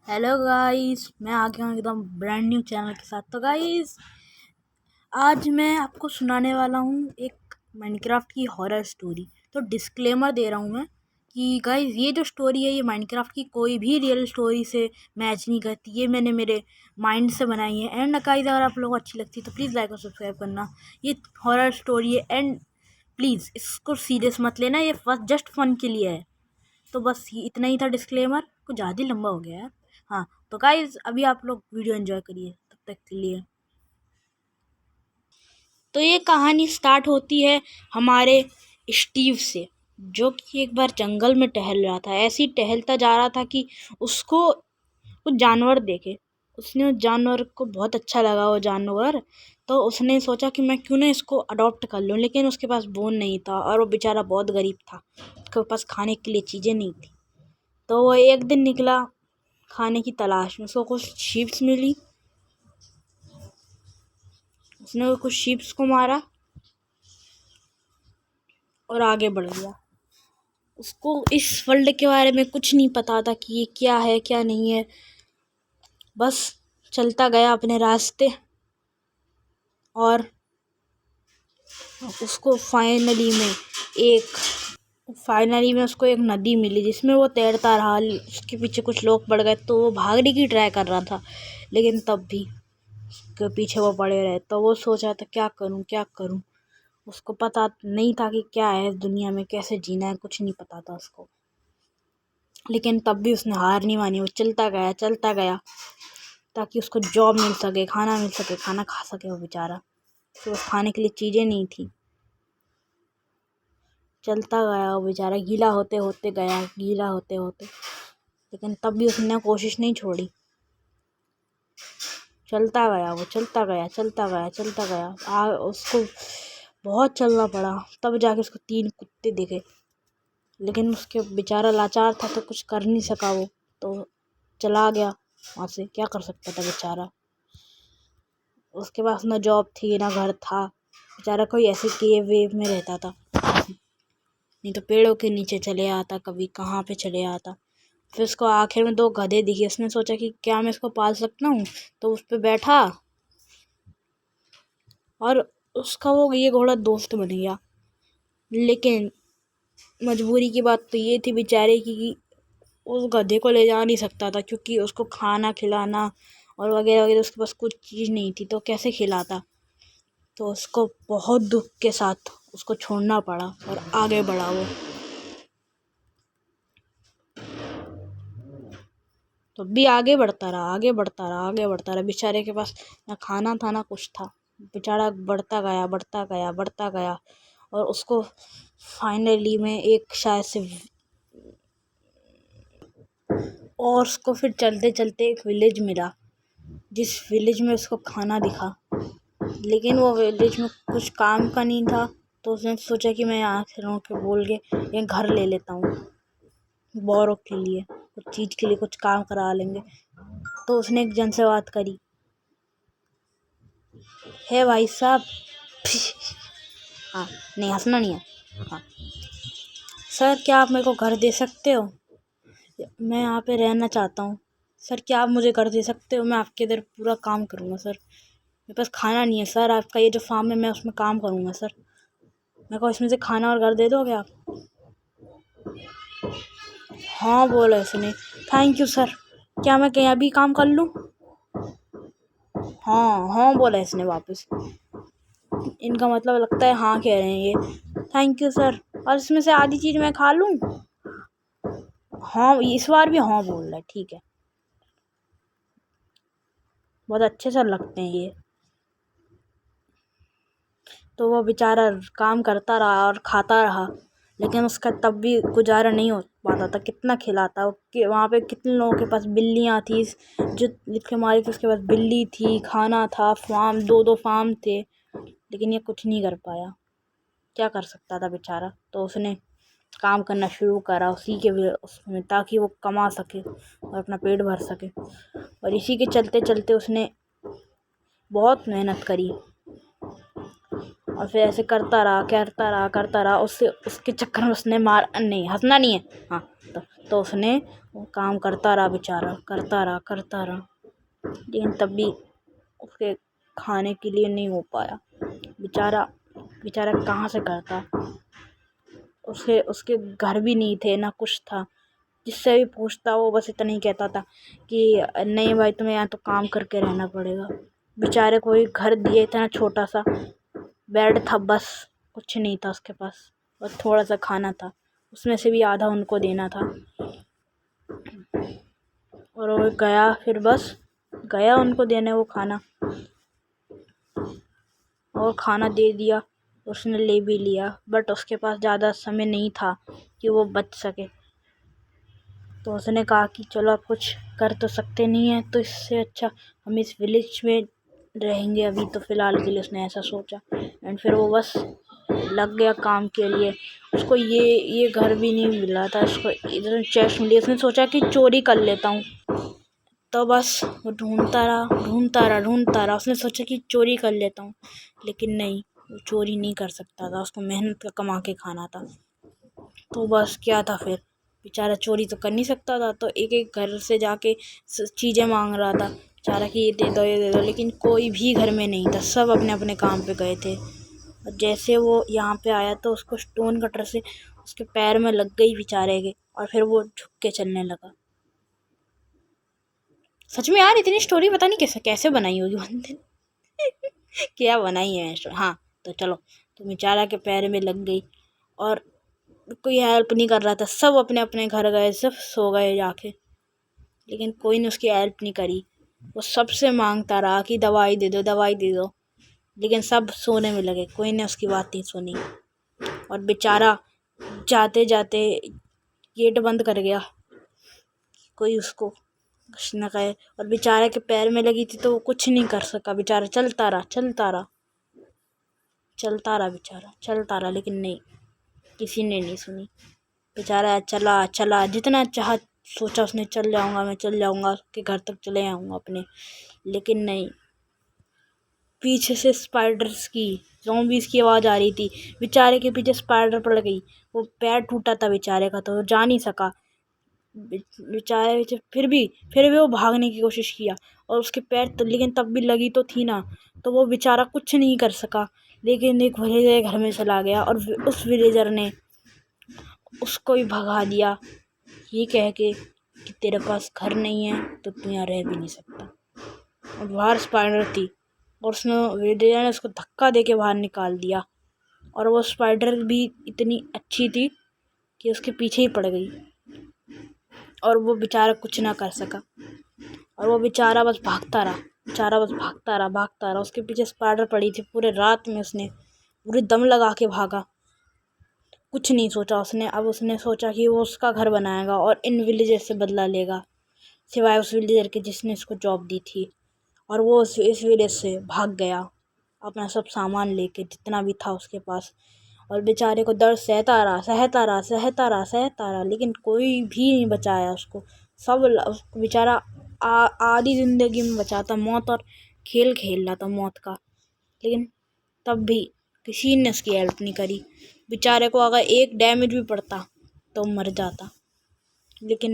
Hello guys, मैं आ गया हूँ एकदम ब्रांड न्यू चैनल के साथ। तो गाइस, आज मैं आपको सुनाने वाला हूँ एक माइनक्राफ्ट की हॉरर स्टोरी। तो डिस्क्लेमर दे रहा हूँ मैं कि गाइस, ये जो स्टोरी है ये माइनक्राफ्ट की कोई भी रियल स्टोरी से मैच नहीं करती। ये मैंने मेरे माइंड से बनाई है। एंड गाइस, अगर आप लोगों को अच्छी लगती है तो प्लीज़ लाइक और सब्सक्राइब करना। ये हॉरर स्टोरी है एंड प्लीज़ इसको सीरियस मत लेना, ये जस्ट फन के लिए है। तो बस इतना ही था डिस्क्लेमर, कुछ ज़्यादा ही लंबा हो गया यार। हाँ, तो गाइज अभी आप लोग वीडियो एंजॉय करिए तब तक के लिए। तो ये कहानी स्टार्ट होती है हमारे स्टीव से, जो कि एक बार जंगल में टहल रहा था। ऐसे ही टहलता जा रहा था कि उसको कुछ जानवर देखे। उसने उस जानवर को बहुत अच्छा लगा वो जानवर। तो उसने सोचा कि मैं क्यों ना इसको अडॉप्ट कर लूँ, लेकिन उसके पास बोन नहीं था और वो बेचारा बहुत गरीब था। उसके पास खाने के लिए चीज़ें नहीं थी। तो वो एक दिन निकला खाने की तलाश में। उसको कुछ शीप्स मिली। उसने कुछ शीप्स को मारा और आगे बढ़ गया। उसको इस वर्ल्ड के बारे में कुछ नहीं पता था कि ये क्या है क्या नहीं है। बस चलता गया अपने रास्ते और उसको फाइनली में उसको एक नदी मिली जिसमें वो तैरता रहा। उसके पीछे कुछ लोग पड़ गए तो वो भागने की ट्राई कर रहा था, लेकिन तब भी उसके पीछे वो पड़े रहे। तो वो सोच रहा था क्या करूं क्या करूं। उसको पता नहीं था कि क्या है इस दुनिया में, कैसे जीना है, कुछ नहीं पता था उसको। लेकिन तब भी उसने हार नहीं मानी। वो चलता गया ताकि उसको जॉब मिल सके, खाना मिल सके, खाना खा सके वो बेचारा। तो खाने के लिए चीज़ें नहीं थी। चलता गया वो बेचारा, गीला होते होते गया, गीला होते होते, लेकिन तब भी उसने कोशिश नहीं छोड़ी। चलता गया वो, चलता गया। उसको बहुत चलना पड़ा, तब जाके उसको 3 कुत्ते दिखे। लेकिन उसके बेचारा लाचार था तो कुछ कर नहीं सका वो। तो चला गया वहाँ से। क्या कर सकता था बेचारा। उसके पास ना जॉब थी ना घर था। बेचारा कोई ऐसे केव वेव में रहता था, नहीं तो पेड़ों के नीचे चले आता, कभी कहाँ पे चले आता। फिर उसको आखिर में 2 गधे दिखे। उसने सोचा कि क्या मैं इसको पाल सकता हूँ, तो उस पर बैठा और उसका वो ये घोड़ा दोस्त बन गया। लेकिन मजबूरी की बात तो ये थी बेचारे की कि उस गधे को ले जा नहीं सकता था, क्योंकि उसको खाना खिलाना और वगैरह वगैरह उसके पास कुछ चीज़ नहीं थी, तो कैसे खिलाता। तो उसको बहुत दुख के साथ उसको छोड़ना पड़ा और आगे बढ़ा वो। तो भी आगे बढ़ता रहा। बेचारे के पास ना खाना था ना कुछ था। बेचारा बढ़ता गया और उसको फाइनली में एक शायद से, और उसको फिर चलते चलते एक विलेज मिला, जिस विलेज में उसको खाना दिखा। लेकिन वो विलेज में कुछ काम का नहीं था। तो उसने सोचा कि मैं यहाँ से रह के बोल के एक घर ले लेता हूँ, बोरों के लिए, कुछ चीज़ के लिए, कुछ काम करा लेंगे। तो उसने एक जन से बात करी। है भाई साहब। हाँ, नहीं हंसना नहीं है। हाँ सर, क्या आप मेरे को घर दे सकते हो? मैं यहाँ पे रहना चाहता हूँ। सर, क्या आप मुझे घर दे सकते हो? मैं आपके इधर पूरा काम करूँगा सर। मेरे पास खाना नहीं है सर। आपका ये जो फार्म है मैं उसमें काम करूँगा सर। मेरे को इसमें से खाना और घर दे दोगे आप? हाँ बोला इसने। Thank you sir. क्या मैं कहीं अभी काम कर लूँ? हाँ हाँ बोला इसने वापस। इनका मतलब लगता है हाँ कह रहे हैं ये। Thank you sir. और इसमें से आधी चीज़ मैं खा लूँ? हाँ, इस बार भी हाँ बोल रहा है। ठीक है, बहुत अच्छे सर लगते हैं ये। तो वो बेचारा काम करता रहा और खाता रहा, लेकिन उसका तब भी गुजारा नहीं हो पाता था। कितना खिलाता कि वहाँ पे कितने लोगों के पास बिल्लियाँ थी, जो जिसके मालिक उसके पास बिल्ली थी, खाना था, फार्म 2-2 फार्म थे, लेकिन ये कुछ नहीं कर पाया। क्या कर सकता था बेचारा। तो उसने काम करना शुरू करा उसी के उसमें, ताकि वो कमा सके और अपना पेट भर सके। और इसी के चलते चलते उसने बहुत मेहनत करी और फिर ऐसे करता रहा। उससे उसके चक्कर में उसने नहीं हंसना नहीं है। हाँ, तो उसने वो काम करता रहा बेचारा, करता रहा, लेकिन तब भी उसके खाने के लिए नहीं हो पाया। बेचारा कहाँ से करता, उसके घर भी नहीं थे, ना कुछ था। जिससे भी पूछता वो बस इतना ही कहता था कि नहीं भाई, तुम्हें यहाँ तो काम करके रहना पड़ेगा। बेचारे को एक घर दिए, इतना छोटा सा बेड था, बस कुछ नहीं था उसके पास, और थोड़ा सा खाना था, उसमें से भी आधा उनको देना था। और वो गया, फिर बस गया उनको देने वो खाना, और खाना दे दिया, उसने ले भी लिया, बट उसके पास ज़्यादा समय नहीं था कि वो बच सके। तो उसने कहा कि चलो आप कुछ कर तो सकते नहीं हैं, तो इससे अच्छा हम इस विलेज में रहेंगे अभी तो फ़िलहाल के लिए, उसने ऐसा सोचा। एंड फिर वो बस लग गया काम के लिए। उसको ये घर भी नहीं मिला था, उसको इधर चेस्ट मिली, उसने सोचा कि चोरी कर लेता हूँ। तो बस वो ढूंढता रहा, उसने सोचा कि चोरी कर लेता हूँ, लेकिन नहीं, वो चोरी नहीं कर सकता था, उसको मेहनत का कमा के खाना था। तो बस क्या था, फिर बेचारा चोरी तो कर नहीं सकता था, तो एक एक घर से जाके चीज़ें मांग रहा था बेचारा कि ये दे दो, लेकिन कोई भी घर में नहीं था, सब अपने अपने काम पे गए थे। और जैसे वो यहाँ पे आया तो उसको स्टोन कटर से उसके पैर में लग गई बेचारे के, और फिर वो झुक के चलने लगा। सच में यार, इतनी स्टोरी पता नहीं कैसे कैसे बनाई होगी बंदे ने क्या बनाई है हाँ, तो चलो, तो बेचारा के पैर में लग गई, और कोई हेल्प नहीं कर रहा था, सब अपने अपने घर गए, सब सो गए जाके, लेकिन कोई ने उसकी हेल्प नहीं करी। वो सबसे मांगता रहा कि दवाई दे दो, लेकिन सब सोने में लगे, कोई ने उसकी बात नहीं सुनी। और बेचारा जाते जाते गेट बंद कर गया, कोई उसको कुछ न कहे, और बेचारे के पैर में लगी थी तो वो कुछ नहीं कर सका। बेचारा चलता रहा, लेकिन नहीं, किसी ने नहीं सुनी। बेचारा चला जितना चाह सोचा उसने, मैं चल जाऊंगा उसके घर तक, चले आऊँगा अपने, लेकिन नहीं, पीछे से स्पाइडर्स की, ज़ॉम्बीज़ की आवाज़ आ रही थी। बेचारे के पीछे स्पाइडर पड़ गई, वो पैर टूटा था बेचारे का, तो वो जा नहीं सका। बेचारे फिर भी वो भागने की कोशिश किया, और उसके पैर तो, लेकिन तब भी लगी तो थी ना, तो वो बेचारा कुछ नहीं कर सका। लेकिन एक विलेजर घर में चला गया, और उस विलेजर ने उसको भी भगा दिया, ये कह के कि तेरे पास घर नहीं है तो तू यहाँ रह भी नहीं सकता। और बाहर स्पाइडर थी, और उसने विलेजर ने उसको धक्का दे के बाहर निकाल दिया, और वो स्पाइडर भी इतनी अच्छी थी कि उसके पीछे ही पड़ गई, और वो बेचारा कुछ ना कर सका। और वो बेचारा बस भागता रहा, उसके पीछे स्पाइडर पड़ी थी। पूरे रात में उसने पूरे दम लगा के भागा, कुछ नहीं सोचा उसने। अब उसने सोचा कि वो उसका घर बनाएगा और इन विलेजर से बदला लेगा, सिवाय उस विलेजर के जिसने इसको जॉब दी थी। और वो इस विलेज से भाग गया, अपना सब सामान लेके, जितना भी था उसके पास। और बेचारे को दर्द सहता रहा, लेकिन कोई भी नहीं बचाया उसको। उसको बेचारा आधी ज़िंदगी में बचा था, मौत और खेल खेल रहा था मौत का, लेकिन तब भी किसी ने उसकी हेल्प नहीं करी। बेचारे को अगर एक डैमेज भी पड़ता तो मर जाता, लेकिन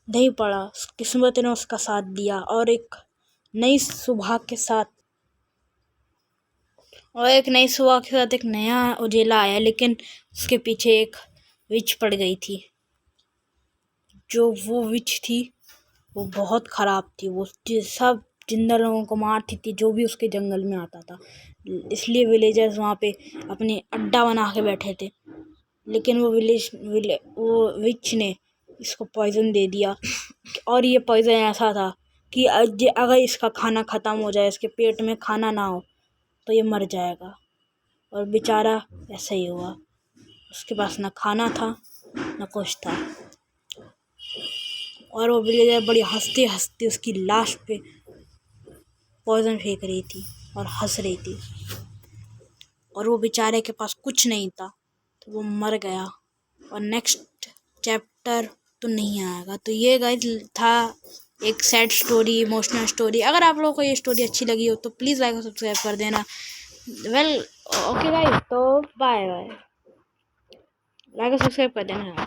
नहीं पड़ा। किस्मत ने उसका साथ दिया, और एक नई सुबह के साथ एक नया उजेला आया, लेकिन उसके पीछे एक विच पड़ गई थी। जो वो विच थी वो बहुत ख़राब थी, वो सब जिंदा लोगों को मारती थी जो भी उसके जंगल में आता था। इसलिए विलेजर्स वहाँ पे अपने अड्डा बना के बैठे थे, लेकिन वो विच ने इसको पॉइज़न दे दिया। और ये पॉइज़न ऐसा था कि अगर इसका खाना ख़त्म हो जाए, इसके पेट में खाना ना हो तो ये मर जाएगा। और बेचारा ऐसा ही हुआ, उसके पास ना खाना था ना कुछ था, और वो विलेजर बड़ी हंसते हंसते उसकी लाश पे पॉइज़न फेंक रही थी और हंस रही थी, और वो बेचारे के पास कुछ नहीं था, तो वो मर गया। और नेक्स्ट चैप्टर तो नहीं आएगा। तो ये गाइस था एक सैड स्टोरी, इमोशनल स्टोरी। अगर आप लोगों को ये स्टोरी अच्छी लगी हो तो प्लीज़ लाइक और सब्सक्राइब कर देना। वेल ओके गाइस, तो बाय बाय। लाइक और सब्सक्राइब कर देना यार।